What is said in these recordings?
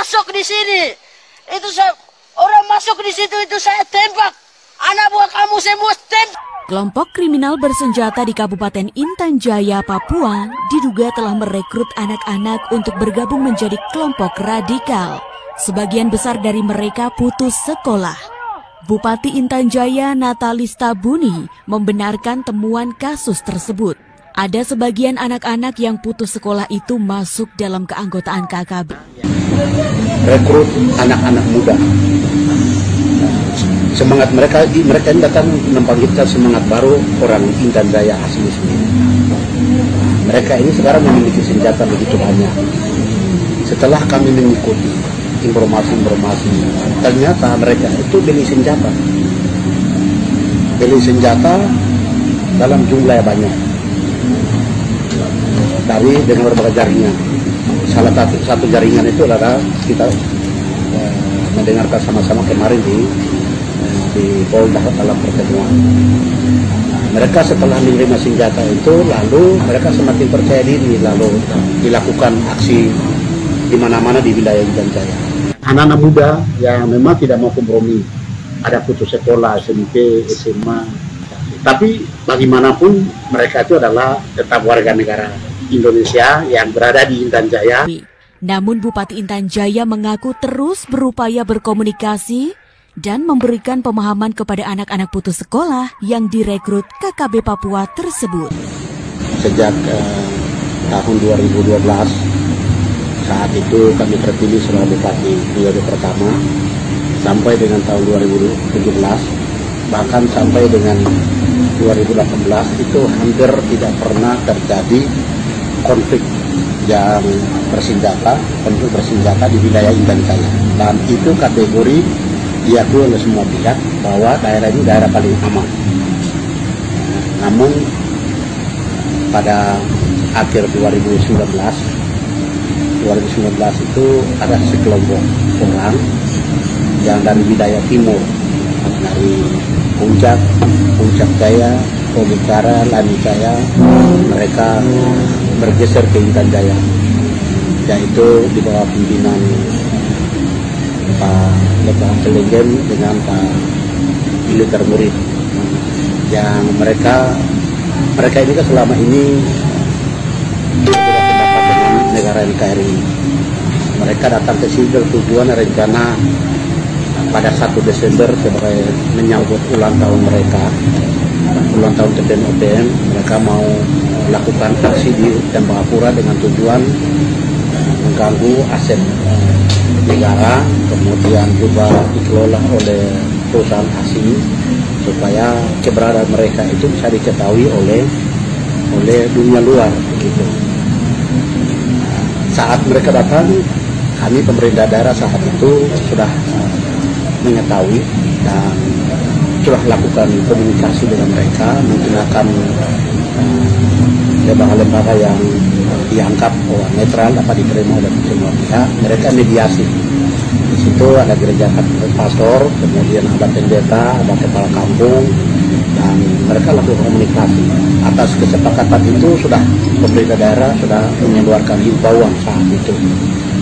masuk di sini. Orang masuk di situ itu saya tembak. Anak buah kamu semua tembak. Kelompok kriminal bersenjata di Kabupaten Intan Jaya, Papua diduga telah merekrut anak-anak untuk bergabung menjadi kelompok radikal. Sebagian besar dari mereka putus sekolah. Bupati Intan Jaya Natalista Buni membenarkan temuan kasus tersebut. Ada sebagian anak-anak yang putus sekolah itu masuk dalam keanggotaan KKB. Rekrut anak-anak muda. Semangat mereka ini datang membangkitkan semangat baru orang Intan Jaya asli sendiri. Mereka ini sekarang memiliki senjata begitu banyak. Setelah kami mengikuti informasi, ternyata mereka itu beli senjata dalam jumlah banyak dengan berbagai jaringan. Salah satu jaringan itu adalah kita mendengarkan sama-sama kemarin di Polda dalam pertemuan. Mereka setelah menerima senjata itu, lalu mereka semakin percaya diri, lalu dilakukan aksi di mana-mana di wilayah Intan Jaya. Anak-anak muda yang memang tidak mau kompromi, ada putus sekolah, SMP, SMA, tapi bagaimanapun mereka itu adalah tetap warga negara Indonesia yang berada di Intan Jaya. Namun Bupati Intan Jaya mengaku terus berupaya berkomunikasi dan memberikan pemahaman kepada anak-anak putus sekolah yang direkrut KKB Papua tersebut. Sejak tahun 2012, saat itu kami terpilih sebagai Bupati periode pertama, sampai dengan tahun 2017, bahkan sampai dengan 2018 itu hampir tidak pernah terjadi konflik yang bersenjata di wilayah Intan Jaya. Dan itu kategori diakui oleh semua pihak bahwa daerah ini daerah paling aman. Namun pada akhir 2019 itu ada sekelompok orang yang dari wilayah timur, dari Puncak Jaya, Tolikara, Lani Jaya, mereka bergeser ke Intan Jaya, yaitu di bawah pimpinan Pak Lekang Celegen dengan Pak Militer Murid, yang mereka ini kan selama ini berbeda pendapat dengan negara NKRI. Mereka datang ke sini bertujuan rencana pada 1 Desember sebagai menyambut ulang tahun mereka, ulang tahun TPN-OPM. Mereka mau melakukan aksi di Tembagapura dengan tujuan mengganggu aset negara, kemudian juga dikelola oleh perusahaan asing, supaya keberadaan mereka itu bisa diketahui oleh dunia luar gitu. Saat mereka datang, kami pemerintah daerah saat itu sudah mengetahui dan sudah lakukan komunikasi dengan mereka, menggunakan lembaga-lembaga yang dianggap netral, dapat diterima oleh semua pihak. Mereka mediasi. Di situ ada gereja pastor, kemudian ada pendeta, ada kepala kampung, dan mereka lakukan komunikasi. Atas kesepakatan itu sudah pemerintah daerah sudah mengeluarkan himbauan saat itu.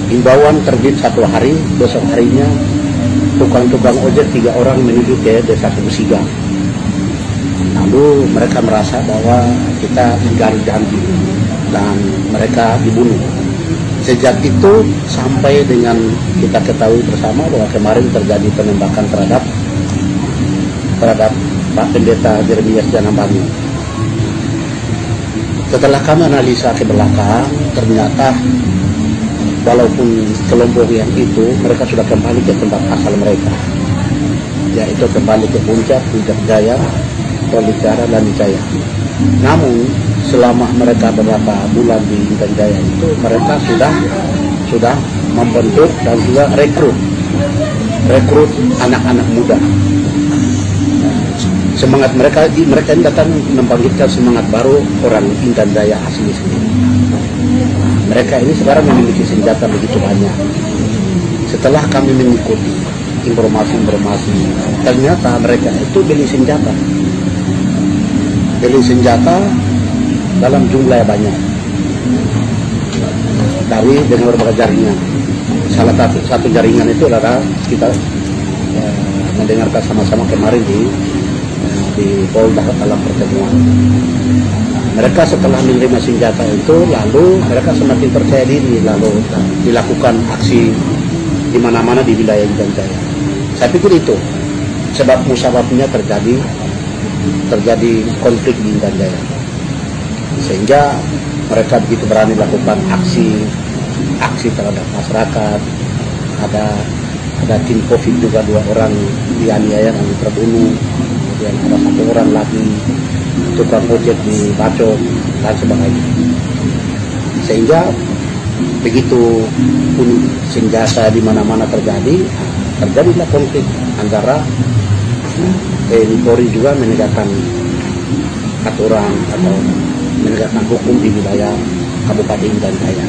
Himbauan terbit 1 hari, besok harinya tukang ojek 3 orang menuju ke desa Kebusiga. Lalu mereka merasa bahwa kita ingkari janji dan mereka dibunuh. Sejak itu sampai dengan kita ketahui bersama bahwa kemarin terjadi penembakan terhadap Pak Pendeta Jeremias Janambani. Setelah kami analisa ke belakang, ternyata walaupun kelompok yang itu mereka sudah kembali ke tempat asal mereka, yaitu kembali ke Puncak Jaya, Tolikara, Lani Jaya. Namun selama mereka beberapa bulan di Intan Jaya itu mereka sudah membentuk dan juga rekrut anak-anak muda. Semangat mereka ini datang membangkitkan semangat baru orang Intan Jaya asli sendiri. Mereka ini sekarang memiliki senjata begitu banyak. Setelah kami mengikuti informasi, ternyata mereka itu beli senjata dalam jumlah banyak dengan berbagai jaringan. salah satu jaringan itu adalah kita mendengarkan sama-sama kemarin di Polda dalam pertemuan. Mereka setelah menerima senjata itu, lalu mereka semakin percaya diri, lalu dilakukan aksi di mana-mana di wilayah Intan Jaya. Saya pikir itu sebab musababnya terjadi konflik di Intan Jaya, sehingga mereka begitu berani lakukan aksi terhadap masyarakat. Ada tim COVID juga 2 orang dianiaya dan terbunuh, kemudian ada 1 orang lagi tukang ojek dibacok dan sebagainya. Sehingga begitu pun senjata di mana-mana terjadilah konflik antara TNI Polri juga menegakkan aturan atau menegakkan hukum di wilayah Kabupaten Intan Jaya.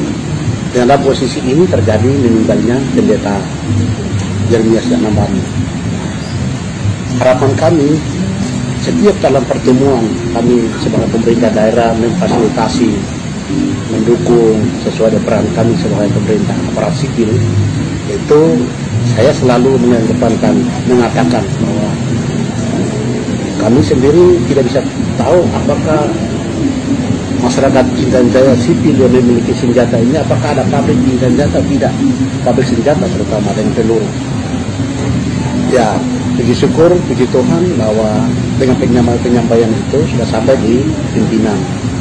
Dalam posisi ini terjadi meninggalnya Pendeta Jeremias Nambani. Harapan kami setiap dalam pertemuan kami sebagai pemerintah daerah memfasilitasi, mendukung sesuai dengan peran kami sebagai pemerintah aparat sipil, itu saya selalu mengatakan bahwa kami sendiri tidak bisa tahu apakah masyarakat Intan Jaya sipil yang memiliki senjata ini, apakah ada pabrik di Intan Jaya atau tidak, pabrik senjata terutama dengan peluru. Ya, puji syukur, puji Tuhan bahwa dengan penyampaian itu sudah sampai di pimpinan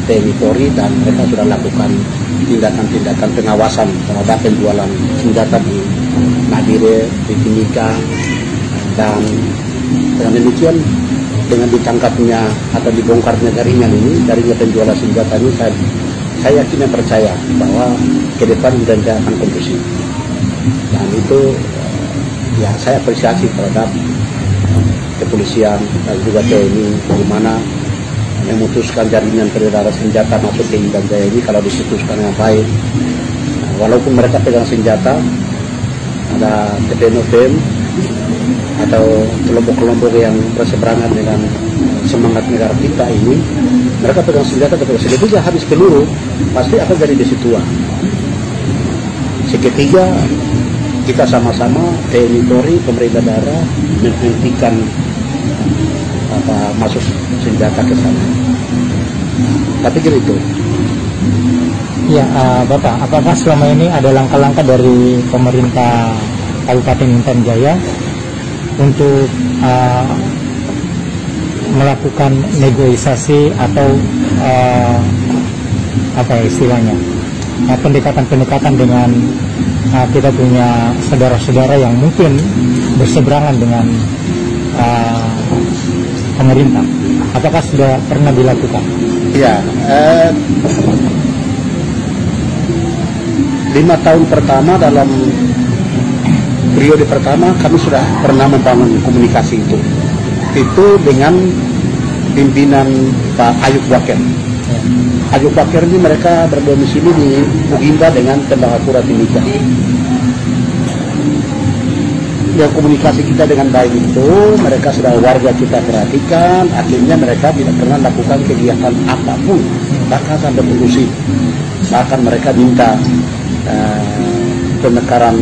TNI Polri dan mereka sudah lakukan tindakan-tindakan pengawasan terhadap penjualan senjata di Nadire, di Timika, dan dengan demikian dengan ditangkapnya atau dibongkarnya jaringan penjualan senjata ini, saya yakin dan percaya bahwa ke depan Intan Jaya akan kondusif. Dan itu ya saya apresiasi terhadap kepolisian dan juga TNI bagaimana memutuskan jaringan peredaran senjata masuk ke Intan Jaya ini kalau diputuskan dengan baik. Walaupun mereka pegang senjata, ada TPNOPM atau kelompok-kelompok yang berseberangan dengan semangat negara kita ini, mereka pegang senjata ketika habis peluru pasti akan jadi desituan. Seketika kita sama-sama TNI Polri, pemerintah daerah menghentikan masuk senjata ke sana. Tapi gitu. Ya, Bapak, apakah selama ini ada langkah-langkah dari pemerintah Kabupaten Intan Jaya untuk melakukan negosiasi atau apa ya istilahnya, pendekatan-pendekatan dengan kita punya saudara-saudara yang mungkin berseberangan dengan pemerintah? Apakah sudah pernah dilakukan? Ya, 5 tahun pertama dalam periode pertama kami sudah pernah membangun komunikasi itu dengan pimpinan Pak Ayub Bakir. Ayub Bakir ini mereka berdomisili di Ugimba dengan Tembagapura Timika. Yang komunikasi kita dengan baik itu, mereka sudah warga kita perhatikan, akhirnya mereka tidak pernah lakukan kegiatan apapun, bahkan sampai kondusif. Bahkan mereka minta pemekaran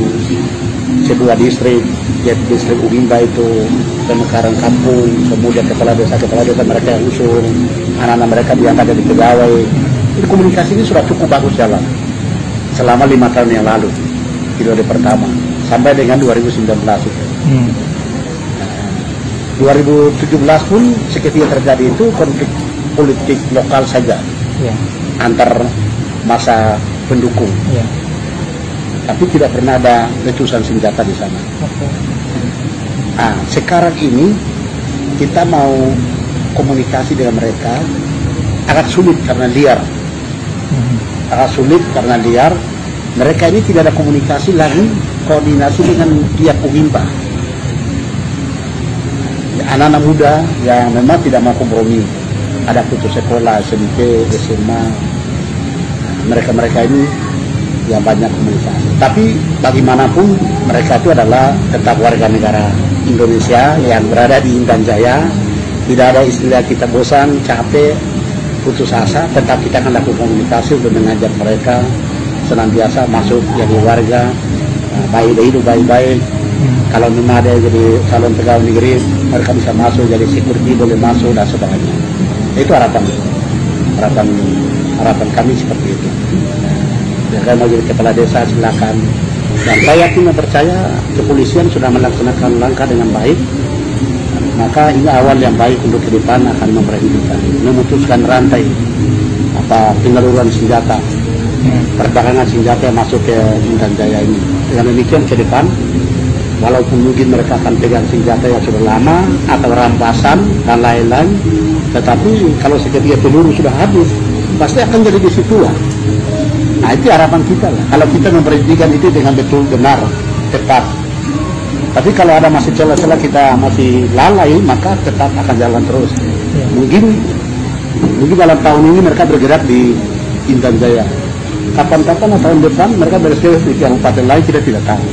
sebuah distrik, yaitu distrik Ugimba itu, pemekaran kampung, kemudian kepala desa mereka yang usul, anak-anak mereka diangkat jadi pegawai. Itu komunikasi ini sudah cukup bagus jalan selama 5 tahun yang lalu, periode pertama sampai dengan 2019 itu. 2017 pun seketika terjadi itu konflik politik lokal saja, antar masa pendukung. Tapi tidak pernah ada letusan senjata di sana. Nah, sekarang ini kita mau komunikasi dengan mereka agak sulit karena liar. Mereka ini tidak ada komunikasi lagi, koordinasi dengan pihak Ugimba. Anak-anak muda yang memang tidak mau kompromi, ada putus sekolah, SMP, SMA. Mereka ini yang banyak komunikasi. Tapi bagaimanapun mereka itu adalah tetap warga negara Indonesia yang berada di Intan Jaya. Tidak ada istilah kita bosan, capek, putus asa. Tetap kita akan lakukan komunikasi untuk mengajak mereka senantiasa masuk jadi warga baik hidup baik-baik. Kalau memang ada jadi calon pegawai negeri, mereka bisa masuk jadi security, boleh masuk dan sebagainya. Itu harapan kami seperti itu. Jangan mau jadi kepala desa silakan. Dan saya yakin dan percaya kepolisian sudah melaksanakan langkah dengan baik. Maka ini awal yang baik untuk ke depan akan memberhentikan, memutuskan rantai penyaluran senjata, perdagangan senjata yang masuk ke Intan Jaya ini. Dengan demikian ke depan, walaupun mungkin mereka akan pegang senjata yang sudah lama atau rampasan dan lain-lain, tetapi kalau seketika peluru sudah habis, pasti akan jadi di situ lah. Nah itu harapan kita lah. Kalau kita memberhentikan itu dengan betul benar, tepat. Tapi kalau ada masih celah-celah kita masih lalai, maka tetap akan jalan terus. Mungkin dalam tahun ini mereka bergerak di Intan Jaya. Kapan-kapan tahun depan mereka bergerak di kabupaten lain, kita tidak tahu.